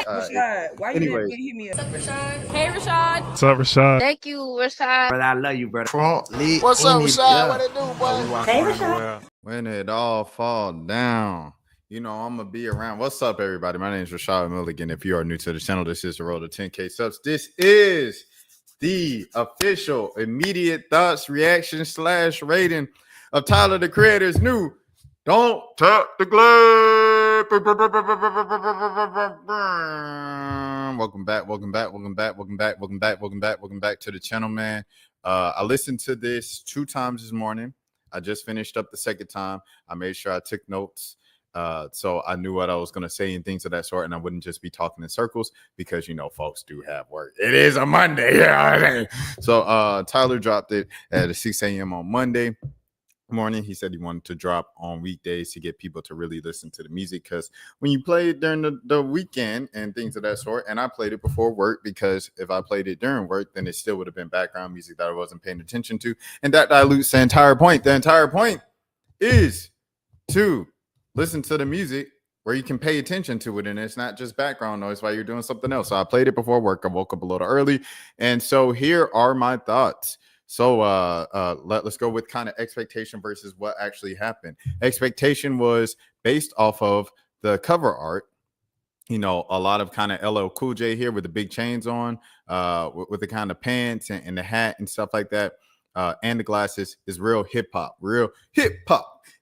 Rashad, why you Anyways, didn't hit me up? Hey, Rashad. What's up, Rashad? Thank you, Rashad. brother, I love you, brother. What's up, Rashad? What it do, boy? Hey, Rashad. When it all fall down, I'm gonna be around. What's up, everybody? My name is Rashad Milligan. If you are new to the channel, this is the road to 10K subs. This is the official immediate thoughts, reaction / rating of Tyler the Creator's new Don't Tap the Glove. Welcome back to the channel, man. I listened to this 2 times this morning. I just finished up the second time. I made sure I took notes. So I knew what I was going to say and things of that sort, and I wouldn't just be talking in circles because, folks do have work. It is a Monday. Yeah. So Tyler dropped it at 6 a.m. on Monday morning. He said he wanted to drop on weekdays to get people to really listen to the music, because when you play it during the weekend and things of that sort, and I played it before work, because if I played it during work, then it still would have been background music that I wasn't paying attention to, and that dilutes the entire point. The entire point is to listen to the music where you can pay attention to it, and it's not just background noise while you're doing something else. So I played it before work. I woke up a little early, and so here are my thoughts. So let's go with kind of expectation versus what actually happened. Expectation was based off of the cover art. A lot of kind of LL Cool J here with the big chains on, with the kind of pants and the hat and stuff like that. And the glasses is real hip hop.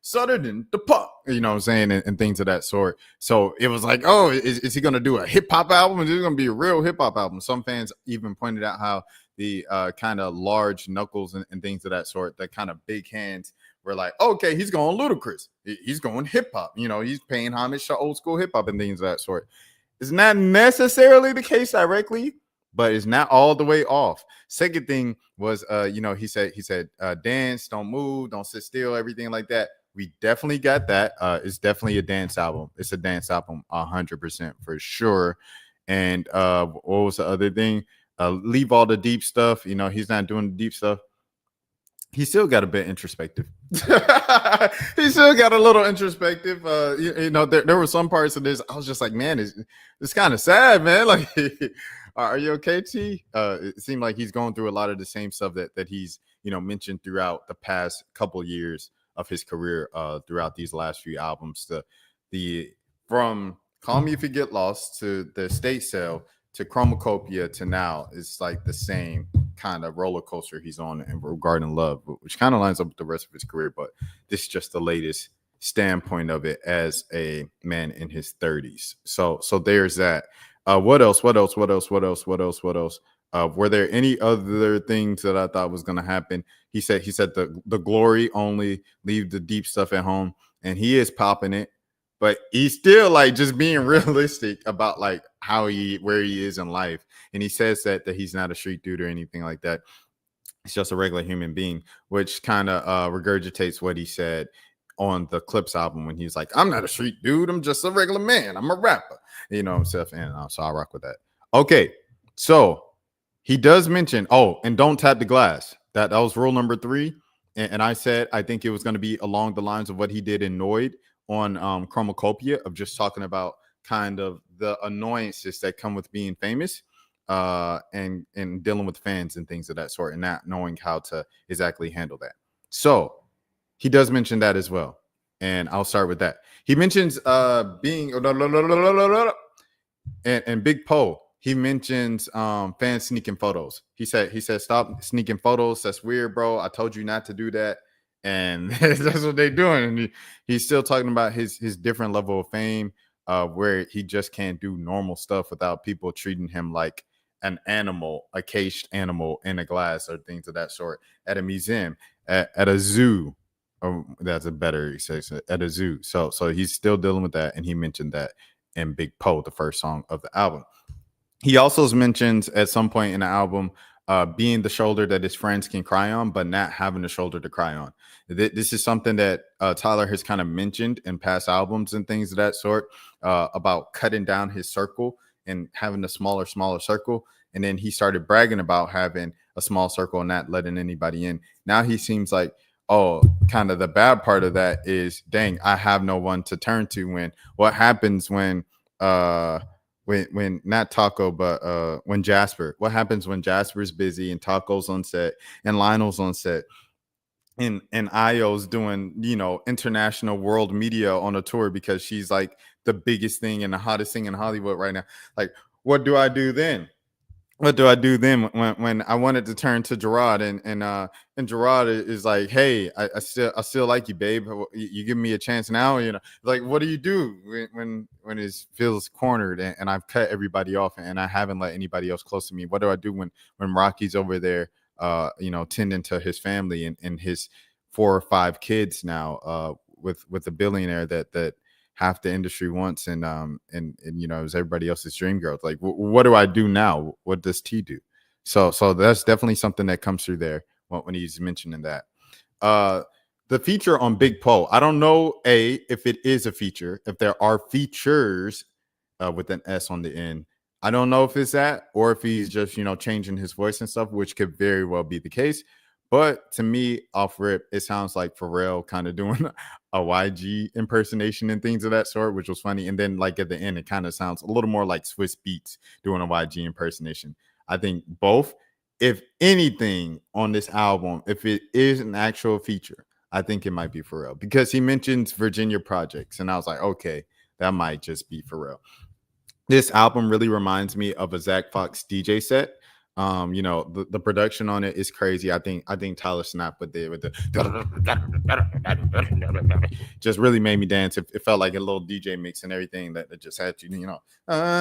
Southern the pop, what I'm saying, and things of that sort. So it was like, oh, is he going to do a hip hop album? Is it going to be a real hip hop album? Some fans even pointed out how the kind of large knuckles and things of that sort, the kind of big hands, were like, okay, he's going ludicrous. He's going hip hop. He's paying homage to old school hip hop and things of that sort. It's not necessarily the case directly, but it's not all the way off. Second thing was, he said, dance, don't move, don't sit still, everything like that. We definitely got that. It's definitely a dance album. It's a dance album, 100% for sure. And what was the other thing? Leave all the deep stuff. He's not doing the deep stuff. He still got a bit introspective. He still got a little introspective. There were some parts of this I was just like, man, it's kind of sad, man. Like, are you okay, T? It seemed like he's going through a lot of the same stuff that he's mentioned throughout the past couple years of his career, throughout these last few albums. From Call Me If You Get Lost to the Estate Sale to Chromacopia to now, it's like the same kind of roller coaster he's on in regarding love, which kind of lines up with the rest of his career. But this is just the latest standpoint of it as a man in his 30s. So there's that. What else? Were there any other things that I thought was going to happen? He said the glory only, leave the deep stuff at home, and he is popping it, but he's still like just being realistic about like where he is in life. And he says that he's not a street dude or anything like that. He's just a regular human being, which kind of regurgitates what he said on the Clips album when he's like, I'm not a street dude, I'm just a regular man, I'm a rapper, himself. And so I rock with that. Okay, so he does mention, and don't tap the glass. That was rule number 3. And I said I think it was going to be along the lines of what he did in Noid on Chromacopia, of just talking about kind of the annoyances that come with being famous, and dealing with fans and things of that sort, and not knowing how to exactly handle that. So he does mention that as well, and I'll start with that. He mentions being and Big Poe. He mentions fans sneaking photos. He said stop sneaking photos. That's weird, bro. I told you not to do that. And that's what they're doing. And he's still talking about his different level of fame, where he just can't do normal stuff without people treating him like an animal, a caged animal in a glass or things of that sort, at a museum, at a zoo. Or that's a better expression, at a zoo. So he's still dealing with that. And he mentioned that in Big Poe, the first song of the album. He also mentions at some point in the album, being the shoulder that his friends can cry on, but not having a shoulder to cry on. This is something that Tyler has kind of mentioned in past albums and things of that sort, about cutting down his circle and having a smaller circle. And then he started bragging about having a small circle and not letting anybody in. Now he seems like, kind of the bad part of that is, dang, I have no one to turn to. What happens when when not Taco, but when Jasper. What happens when Jasper's busy and Taco's on set and Lionel's on set? And Io's doing, international world media on a tour because she's like the biggest thing and the hottest thing in Hollywood right now. Like, what do I do then? What do I do then when I wanted to turn to Gerard and Gerard is like, hey, I still like you, babe. You give me a chance now, like, what do you do when it feels cornered and I've cut everybody off and I haven't let anybody else close to me? What do I do when Rocky's over there, tending to his family and his 4 or 5 kids now, with a billionaire that half the industry wants, and it was everybody else's dream girl. Like, what do I do now? What does T do? So that's definitely something that comes through there when he's mentioning that. The feature on Big Poe, I don't know if it is a feature, if there are features with an S on the end. I don't know if it's that or if he's just changing his voice and stuff, which could very well be the case. But to me, off rip, it sounds like Pharrell kind of doing a YG impersonation and things of that sort, which was funny. And then, like, at the end, it kind of sounds a little more like Swiss Beats doing a YG impersonation. I think both, if anything on this album, if it is an actual feature, I think it might be Pharrell because he mentions Virginia Projects. And I was like, okay, that might just be Pharrell. This album really reminds me of a Zach Fox DJ set. The production on it is crazy. I think Tyler Snap with the just really made me dance. It felt like a little DJ mix and everything that just had you, of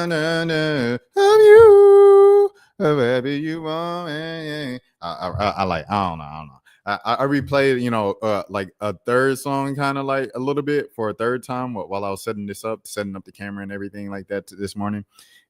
you, whatever you want. I don't know. I replayed, like a third song, kind of like a little bit for a third time while I was setting up the camera and everything like that this morning.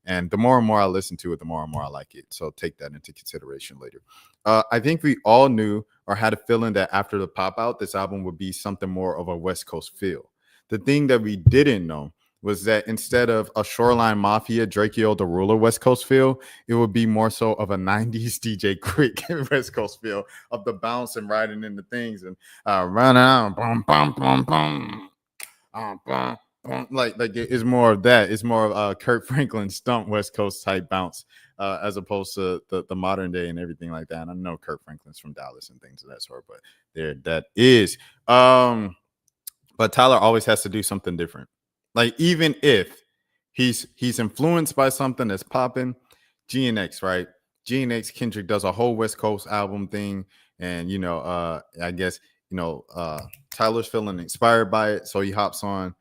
And the more and more I listen to it, the more and more I like it. So take that into consideration later. I think we all knew or had a feeling that after the pop out, this album would be something more of a West Coast feel. The thing that we didn't know was that instead of a Shoreline Mafia, Drakeo the Ruler West Coast feel, it would be more so of a 90s DJ Quick West Coast feel of the bounce and riding into things and run out, boom, boom, boom, boom, boom. Like it's more of that. It's more of Kurt Franklin stump West Coast type bounce, as opposed to the modern day and everything like that. And I know Kurt Franklin's from Dallas and things of that sort, but there that is. But Tyler always has to do something different. Like, even if he's influenced by something that's popping, GNX, right? GNX Kendrick does a whole West Coast album thing, and I guess Tyler's feeling inspired by it, so he hops on.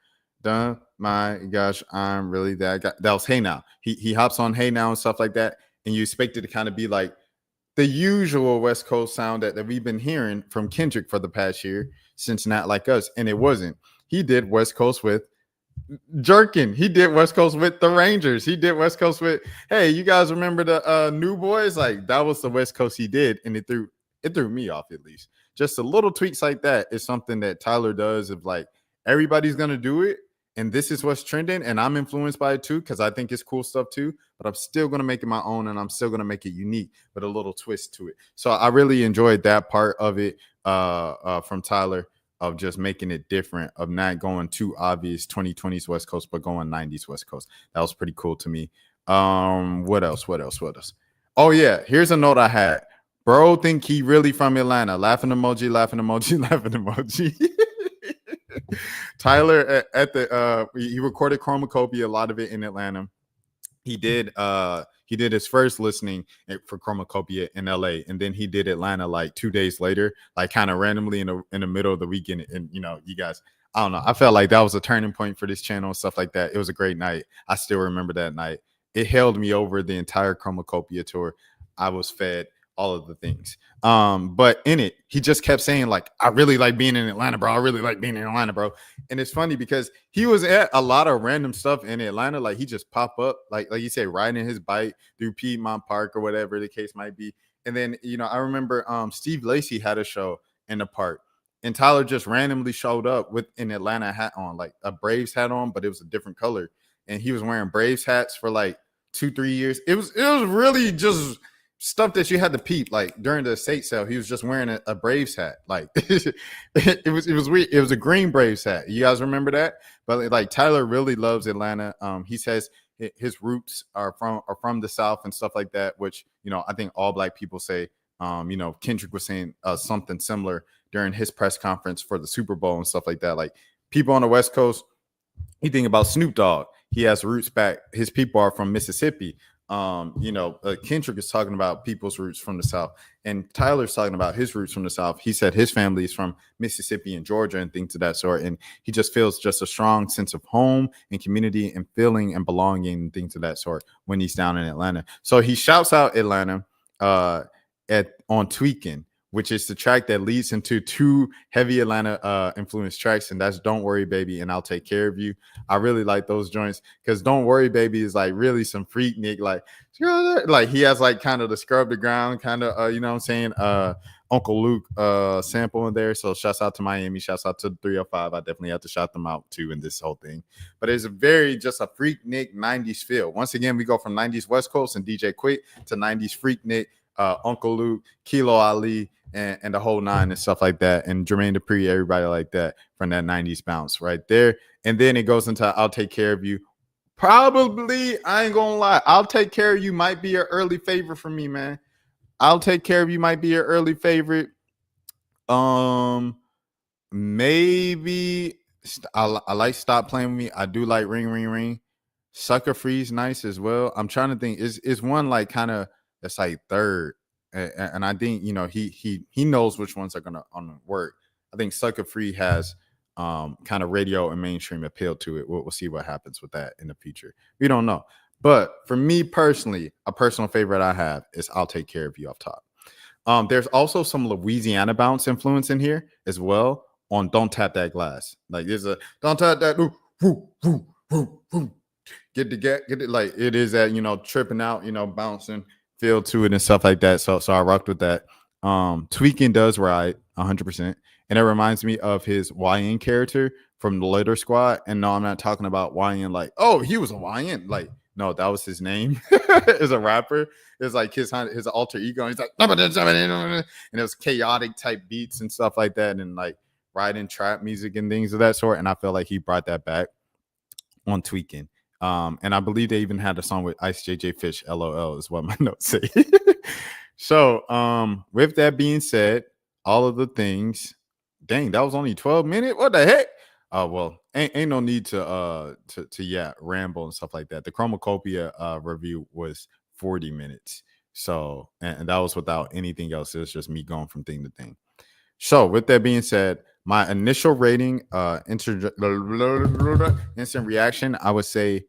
My gosh, I'm really that guy. That was Hey Now. He hops on Hey Now and stuff like that, and you expect it to kind of be like the usual West Coast sound that we've been hearing from Kendrick for the past year since Not Like Us, and it wasn't. He did West Coast with Jerkin. He did West Coast with the Rangers. He did West Coast with, hey, you guys remember the New Boys? Like, that was the West Coast he did, and it threw me off, at least. Just a little tweaks like that is something that Tyler does, of like, everybody's gonna do it, and this is what's trending, and I'm influenced by it too because I think it's cool stuff too, but I'm still going to make it my own, and I'm still going to make it unique with a little twist to it. So I really enjoyed that part of it from Tyler, of just making it different, of not going too obvious 2020s West Coast, but going 90s West Coast. That was pretty cool to me. What else? Oh, yeah. Here's a note I had. Bro think he really from Atlanta. Laughing emoji, laughing emoji, laughing emoji. Tyler he recorded Chromacopia, a lot of it in Atlanta. He did his first listening for Chromacopia in LA, and then he did Atlanta like 2 days later, like kind of randomly in the middle of the weekend. And you guys, I don't know, I felt like that was a turning point for this channel and stuff like that. It was a great night. I still remember that night. It held me over the entire Chromacopia tour. I was fed all of the things. But in it, he just kept saying, like, I really like being in Atlanta, bro. I really like being in Atlanta, bro. And it's funny because he was at a lot of random stuff in Atlanta. Like, he just pop up, like you say, riding his bike through Piedmont Park or whatever the case might be. And then, I remember Steve Lacy had a show in the park, and Tyler just randomly showed up with an Atlanta hat on, like a Braves hat on, but it was a different color. And he was wearing Braves hats for like 2-3 years. It was really just stuff that you had to peep. Like, during the estate sale, he was just wearing a Braves hat. Like, it was weird. It was a green Braves hat. You guys remember that? But like, Tyler really loves Atlanta. He says his roots are from the South and stuff like that, which, you know, I think all Black people say. You know, Kendrick was saying something similar during his press conference for the Super Bowl and stuff like that. Like, people on the West Coast, you think about Snoop Dogg, he has roots back. His people are from Mississippi. You know, Kendrick is talking about people's roots from the South, and Tyler's talking about his roots from the South. He said his family is from Mississippi and Georgia and things of that sort. And he just feels just a strong sense of home and community and feeling and belonging and things of that sort when he's down in Atlanta. So he shouts out Atlanta on Tweaking, which is the track that leads into two heavy Atlanta influenced tracks, and that's Don't Worry Baby and I'll Take Care of You. I really like those joints because Don't Worry Baby is like really some Freaknik, like he has like kind of the Scrub the Ground kind of you know what I'm saying, Uncle Luke sample in there. So shouts out to Miami, shouts out to 305. I definitely have to shout them out too in this whole thing. But it's a very just a Freaknik 90s feel. Once again, we go from 90s West Coast and DJ Quick to 90s Freaknik, Uncle Luke, Kilo Ali, and the whole nine and stuff like that, and Jermaine Dupri, everybody like that from that 90s bounce right there. And then it goes into I'll Take Care of You. Probably, I ain't gonna lie, I'll Take Care of You might be an early favorite for me, man. I'll Take Care of You might be an early favorite. Maybe I like Stop Playing With Me. I do like Ring Ring Ring. Sucker Free's nice as well. I'm trying to think, is one like kind of that's like third, and I think, you know, he knows which ones are gonna work. I think Sucker Free has kind of radio and mainstream appeal to it. We'll see what happens with that in the future. We don't know, but for me personally, a personal favorite I have is I'll Take Care of You off top. There's also some Louisiana bounce influence in here as well on Don't Tap That Glass. Like there's a Don't Tap That get it, like it is that, you know, tripping out, you know, bouncing feel to it and stuff like that. So I rocked with that. Tweaking does right 100%, and it reminds me of his YN character from the Later Squad. And no, I'm not talking about YN like, oh, he was a YN. Like, no, that was his name as a rapper. It's like his alter ego. And he's like, and it was chaotic type beats and stuff like that, and like riding trap music and things of that sort. And I feel like he brought that back on Tweaking. And I believe they even had a song with Ice JJ Fish, LOL is what my notes say. So with that being said, all of the things, dang, that was only 12 minutes. What the heck? Well, ain't no need to ramble and stuff like that. The Chromacopia review was 40 minutes. So, and that was without anything else. It was just me going from thing to thing. So with that being said, my initial rating, instant reaction, I would say,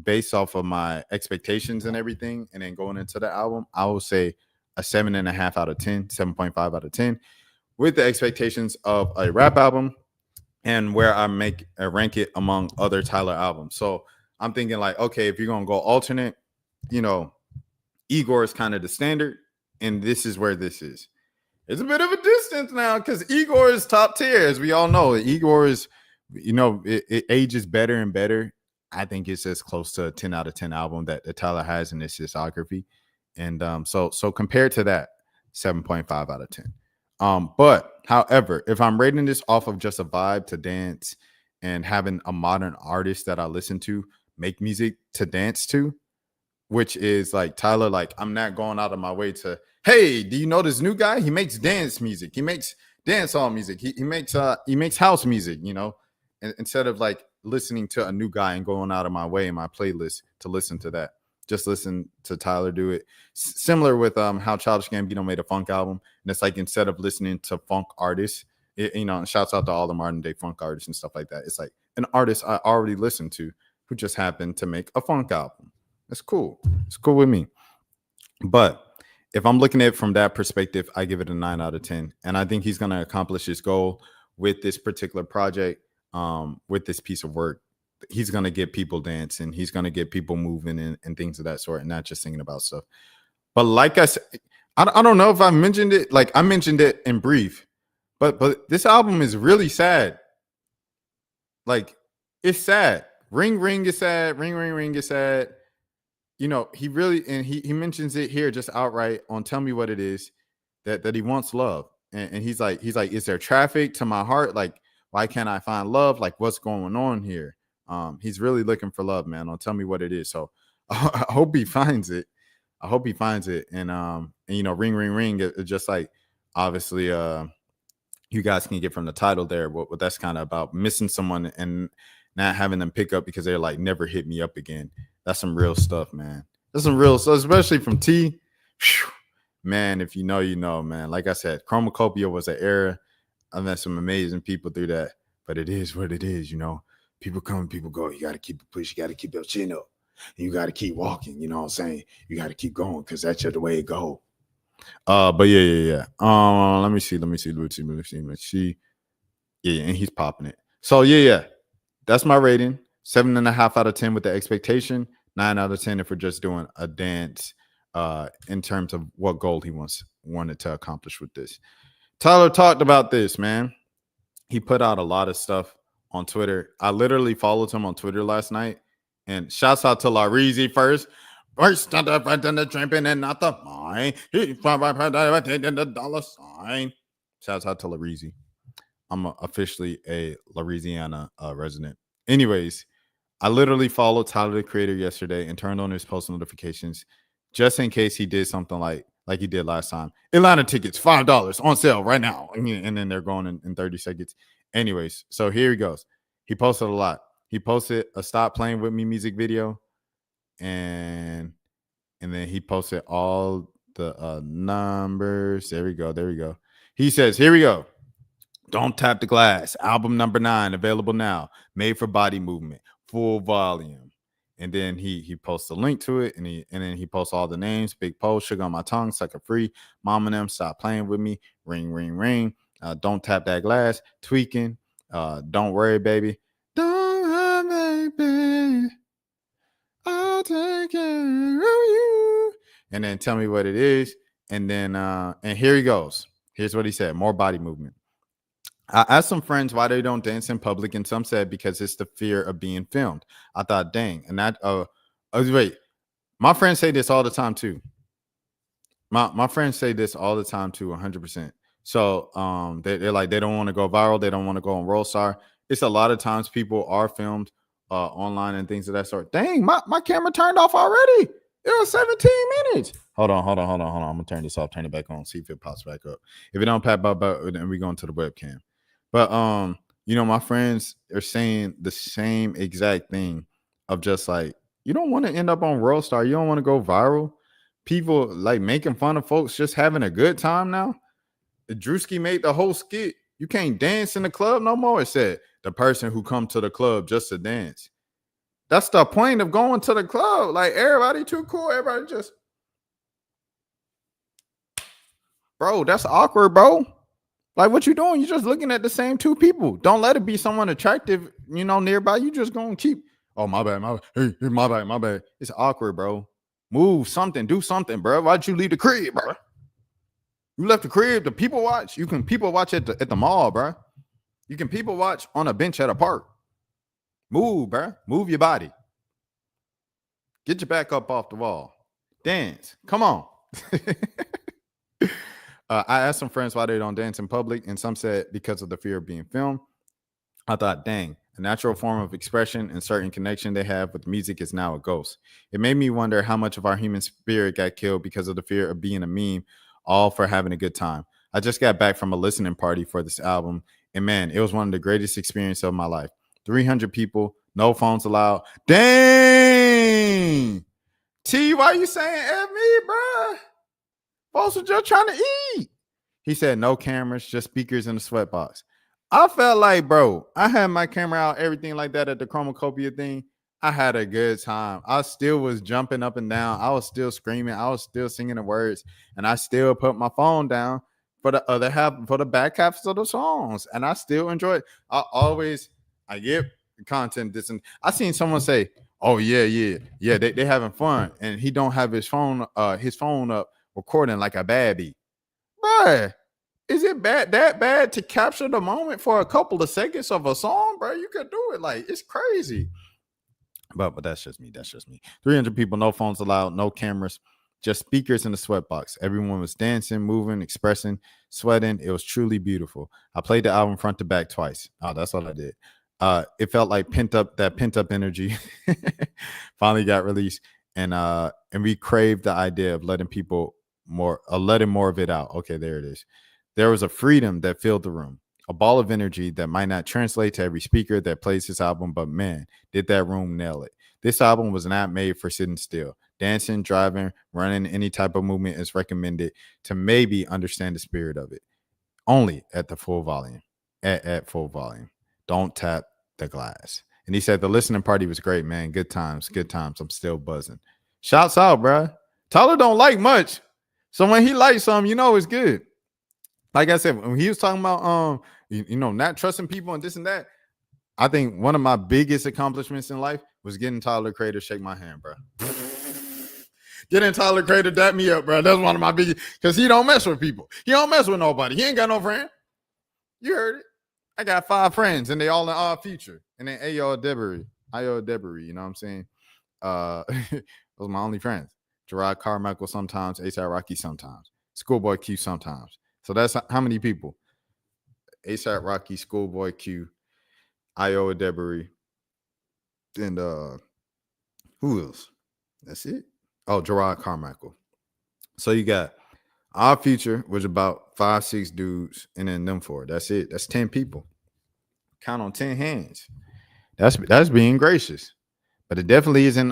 based off of my expectations and everything, and then going into the album, I would say a 7.5 out of 10, 7.5 out of 10, with the expectations of a rap album and where I rank it among other Tyler albums. So I'm thinking like, okay, if you're gonna go alternate, you know, Igor is kind of the standard, and this is where this is. It's a bit of a distance now because Igor is top tier, as we all know. Igor is, you know, it ages better and better. I think it's as close to a 10 out of 10 album that Tyler has in his discography. And so compared to that, 7.5 out of 10. But however, if I'm rating this off of just a vibe to dance and having a modern artist that I listen to make music to dance to, which is like Tyler, like I'm not going out of my way to, hey, do you know this new guy? He makes dance music. He makes dancehall music. He makes house music, you know, and instead of like listening to a new guy and going out of my way in my playlist to listen to that, just listen to Tyler do it. Similar with how Childish Gambino made a funk album, and it's like instead of listening to funk artists, you know, and shouts out to all the modern day funk artists and stuff like that. It's like an artist I already listened to who just happened to make a funk album. It's cool. It's cool with me. But if I'm looking at it from that perspective, I give it a 9 out of 10. And I think he's going to accomplish his goal with this particular project, with this piece of work. He's going to get people dancing. He's going to get people moving and things of that sort, and not just thinking about stuff. But like I said, I don't know if I mentioned it. Like I mentioned it in brief, but this album is really sad. Like it's sad. Ring Ring is sad. Ring Ring Ring is sad. You know, he really, and he mentions it here just outright on Tell Me What It Is, that he wants love. And he's like, is there traffic to my heart? Like, why can't I find love? Like, what's going on here? He's really looking for love, man. Don't tell me what it is. So I hope he finds it. I hope he finds it. And you know, ring, ring, ring. It's just like obviously you guys can get from the title there what that's kind of about, missing someone and not having them pick up because they're like, never hit me up again. That's some real stuff, man. That's some real stuff, especially from T. Whew, man, if you know, you know, man. Like I said, Chromacopia was an era. I met some amazing people through that, but it is what it is, you know. People come, people go. You got to keep the push. You got to keep your chin up. And you got to keep walking. You know what I'm saying? You got to keep going because that's just the way it goes. But yeah. Let me see. Yeah, and he's popping it. So yeah. That's my rating. 7.5 out of 10 with the expectation. 9 out of 10 if we're just doing a dance in terms of what goal he wanted to accomplish with this. Tyler talked about this, man. He put out a lot of stuff on Twitter. I literally followed him on Twitter last night. And shouts out to Lareezy first. First, the tramping and not the mine. The dollar sign. Shouts out to Lareezy. I'm officially a Louisiana resident. Anyways, I literally followed Tyler, the Creator, yesterday and turned on his post notifications just in case he did something like he did last time. Atlanta tickets, $5 on sale right now. And then they're going in 30 seconds. Anyways, so here he goes. He posted a lot. He posted a Stop Playing With Me music video. And then he posted all the numbers. There we go. He says, here we go. Don't Tap the Glass, album number 9, available now. Made for Body Movement, full volume. And then he posts a link to it, and then he posts all the names. Big Post, Sugar on My Tongue, Sucker Free, Mom and Them, Stop Playing With Me, Ring, Ring, Ring. Don't Tap That Glass, Tweaking. Don't Worry, Baby. Don't worry, baby. I'll take care of you. And then tell me what it is. And then and here he goes. Here's what he said. More body movement. I asked some friends why they don't dance in public, and some said because it's the fear of being filmed. I thought, dang. And that wait. My friends say this all the time too. My friends say this all the time too, 100%. So they're like, they don't want to go viral, they don't want to go on Rollstar. It's a lot of times people are filmed online and things of that sort. Dang, my camera turned off already. It was 17 minutes. Hold on. I'm gonna turn this off, turn it back on, see if it pops back up. If it don't pop up, then we go into the webcam. But you know, my friends are saying the same exact thing of just like, you don't want to end up on Rollstar, you don't want to go viral. People like making fun of folks just having a good time now. Drewski made the whole skit. You can't dance in the club no more. It said the person who come to the club just to dance. That's the point of going to the club. Like, everybody too cool. Everybody just, bro, that's awkward, bro. Like, what you doing? You just looking at the same two people. Don't let it be someone attractive, you know, nearby. You just gonna keep, oh, my bad. Hey, my bad. It's awkward, bro. Move something. Do something, bro. Why'd you leave the crib, bro? You left the crib to people watch. You can people watch at the mall, bro. You can people watch on a bench at a park. Move, bro. Move your body. Get your back up off the wall. Dance. Come on. I asked some friends why they don't dance in public, and some said because of the fear of being filmed. I thought, dang, a natural form of expression and certain connection they have with music is now a ghost. It made me wonder how much of our human spirit got killed because of the fear of being a meme, all for having a good time. I just got back from a listening party for this album, and man, it was one of the greatest experiences of my life. 300 people, no phones allowed. Dang! T, why you saying F me, bro? Folks are just trying to eat. He said no cameras, just speakers in the sweatbox. I felt like, bro, I had my camera out, everything like that at the Chromacopia thing. I had a good time. I still was jumping up and down. I was still screaming. I was still singing the words. And I still put my phone down for the other half, for the back halves of the songs. And I still enjoy it. I get content. I seen someone say, oh, yeah, they having fun. And he don't have his phone up recording like a baby. Bruh, is it that bad to capture the moment for a couple of seconds of a song, bro? You could do it. Like, it's crazy. But that's just me. 300 people, no phones allowed, no cameras, just speakers in the sweatbox. Everyone was dancing, moving, expressing, sweating. It was truly beautiful. I played the album front to back twice. Oh, that's all I did. it felt like pent up energy finally got released, and we craved the idea of letting more of it out. Okay, there it is. There was a freedom that filled the room, a ball of energy that might not translate to every speaker that plays this album, but man, did that room nail it. This album was not made for sitting still. Dancing, driving, running, any type of movement is recommended to maybe understand the spirit of it. Only at the full volume. At full volume. Don't tap the glass. And he said the listening party was great, man. Good times, good times. I'm still buzzing. Shouts out, bro. Tyler don't like much, so when he likes something, you know it's good. Like I said, when he was talking about not trusting people and this and that, I think one of my biggest accomplishments in life was getting Tyler Creator shake my hand, bro. Getting Tyler Creator dap me up, bro. That's one of my biggest, because he don't mess with people. He don't mess with nobody. He ain't got no friend. You heard it. I got 5 friends, and they all in our future. And then Ayo Debris, you know what I'm saying? Those are my only friends. Gerard Carmichael sometimes, ASAP Rocky sometimes, Schoolboy Q sometimes. So that's how many people? ASAP Rocky, Schoolboy Q, Ayo Debris, and who else? That's it. Oh, Gerard Carmichael. So you got our future, which about 5-6 dudes, and then them 4. That's it. That's 10 people. Count on 10 hands. That's being gracious. But it definitely isn't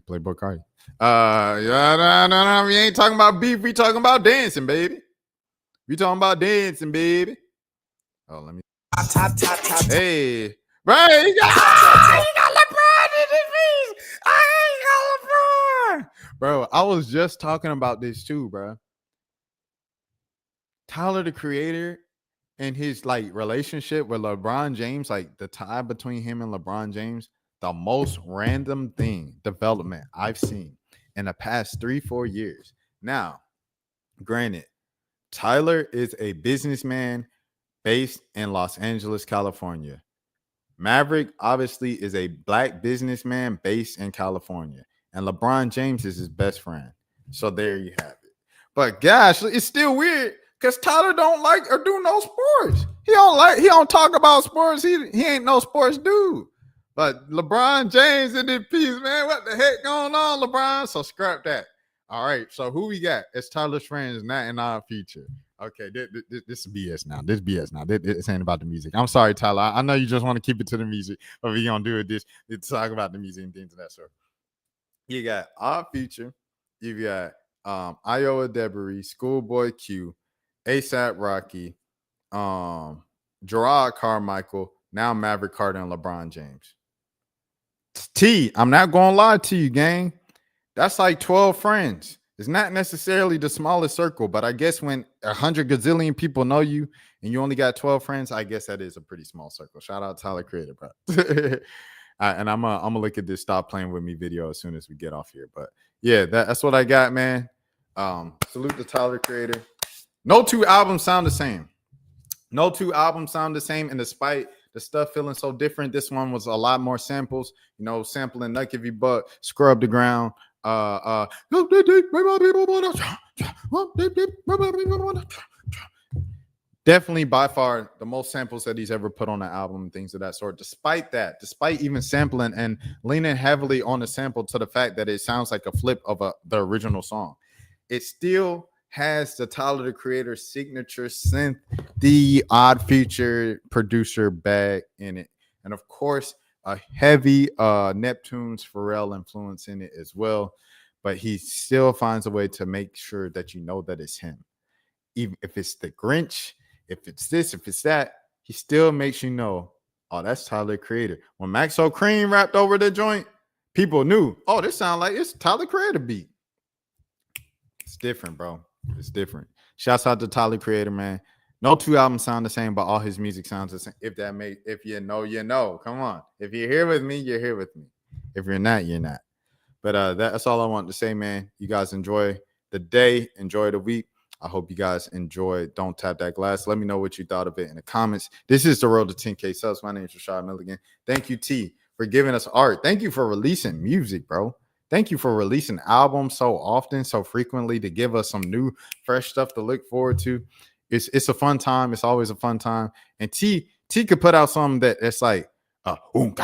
Playboy Cardi. No. We ain't talking about beef. We talking about dancing, baby. We talking about dancing, baby. Oh, let me. Hey, right? You got LeBron in this piece. I ain't got LeBron, bro. I was just talking about this too, bro. Tyler the Creator and his like relationship with LeBron James, like the tie between him and LeBron James, the most random development I've seen in the past 3-4 years. Now, granted, Tyler is a businessman based in Los Angeles, California. Maverick obviously is a black businessman based in California, and LeBron James is his best friend. So there you have it. But gosh, it's still weird because Tyler don't like or do no sports. He don't talk about sports. He ain't no sports dude. But LeBron James in this piece, man, what the heck going on, LeBron? So scrap that. All right, so who we got? It's Tyler's friends, not in our future. Okay, this is BS now. This ain't about the music. I'm sorry, Tyler. I know you just want to keep it to the music, but we're going to do it to talk about the music and things of that sort. You got our future. You got Iowa Debris, Schoolboy Q, ASAP Rocky, Gerard Carmichael, now Maverick Carter and LeBron James. T, I'm not going to lie to you, gang. That's like 12 friends. It's not necessarily the smallest circle, but I guess when 100 gazillion people know you and you only got 12 friends, I guess that is a pretty small circle. Shout out Tyler Creator, bro. And I'm gonna look at this "Stop Playing With Me" video as soon as we get off here. But yeah, that's what I got, man. Salute to Tyler Creator. No 2 albums sound the same. No 2 albums sound the same, and despite the stuff feeling so different, this one was a lot more samples. You know, sampling "Nuck If You Buck," "Scrub the Ground." Definitely by far the most samples that he's ever put on an album and things of that sort. Despite even sampling and leaning heavily on the sample to the fact that it sounds like a flip of the original song, it still has the Tyler the Creator signature synth, the odd feature producer bag in it, and of course a heavy Neptune's Pharrell influence in it as well. But he still finds a way to make sure that you know that it's him. Even if it's the Grinch, if it's this, if it's that, he still makes you know, oh, that's Tyler Creator. When Maxo Cream rapped over the joint, people knew, oh, this sounds like it's Tyler Creator beat. It's different, bro. It's different. Shouts out to Tyler Creator, man. No 2 albums sound the same, but all his music sounds the same. If you know, you know. Come on. If you're here with me, you're here with me. If you're not, you're not. But that's all I want to say, man. You guys enjoy the day, enjoy the week. I hope you guys enjoy Don't Tap That Glass. Let me know what you thought of it in the comments. This is the road to 10K subs. My name is Rashad Milligan. Thank you, T, for giving us art. Thank you for releasing music, bro. Thank you for releasing albums so often, so frequently, to give us some new, fresh stuff to look forward to. It's a fun time. It's always a fun time. And T, T could put out something that's like, Childish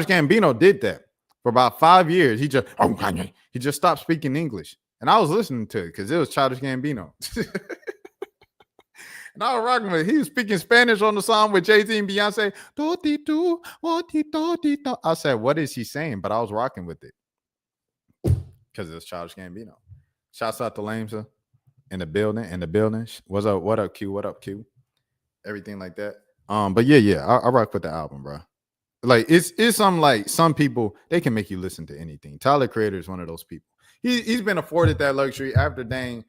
Gambino did that for about 5 years. He just stopped speaking English, and I was listening to it because it was Childish Gambino. And I was rocking with it. He was speaking Spanish on the song with Jay-Z and Beyonce. I said, what is he saying? But I was rocking with it because it was Childish Gambino. Shouts out to Lamesa in the building. What's up? What up, Q? What up, Q? Everything like that. But yeah, I rock with the album, bro. Like it's something like some people, they can make you listen to anything. Tyler Creator is one of those people. He's been afforded that luxury after the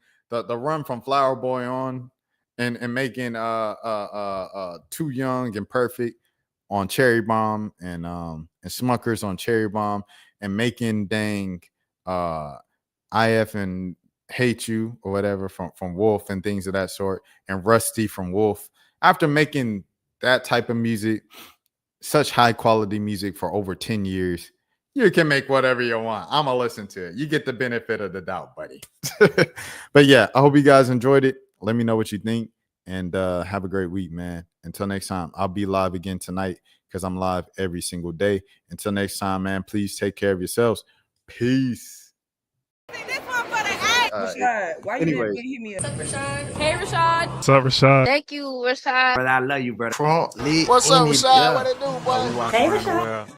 run from Flower Boy on. And making Too Young and Perfect on Cherry Bomb and Smuckers on Cherry Bomb and making IF and Hate You or whatever from Wolf and things of that sort, and Rusty from Wolf. After making that type of music, such high quality music for over 10 years, you can make whatever you want. I'm gonna listen to it. You get the benefit of the doubt, buddy. But yeah, I hope you guys enjoyed it. Let me know what you think, and have a great week, man. Until next time, I'll be live again tonight because I'm live every single day. Until next time, man, please take care of yourselves. Peace. Rashad, why you didn't hit me up? What's up, Rashad? Hey, Rashad. What's up, Rashad? Thank you, Rashad. Brother, I love you, brother. What's up, Rashad? What it do, boy? Hey, Rashad.